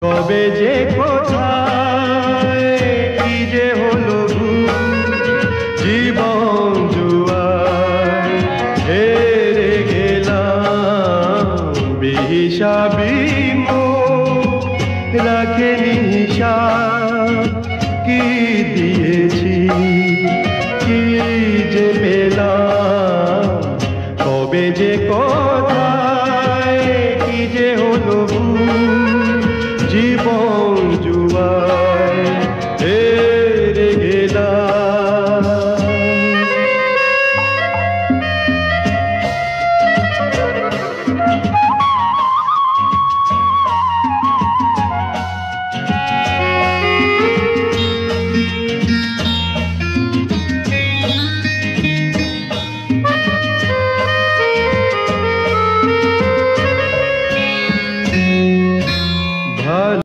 কবে যে কোথায় কি যে হলো জীবন জুয়ায় হেরে গেলাম বেহিসাবি রাখেনি হিসাব কি দিয়েছি কি যে পেলাম কবে যে কোথায় কি যে হলো জীবন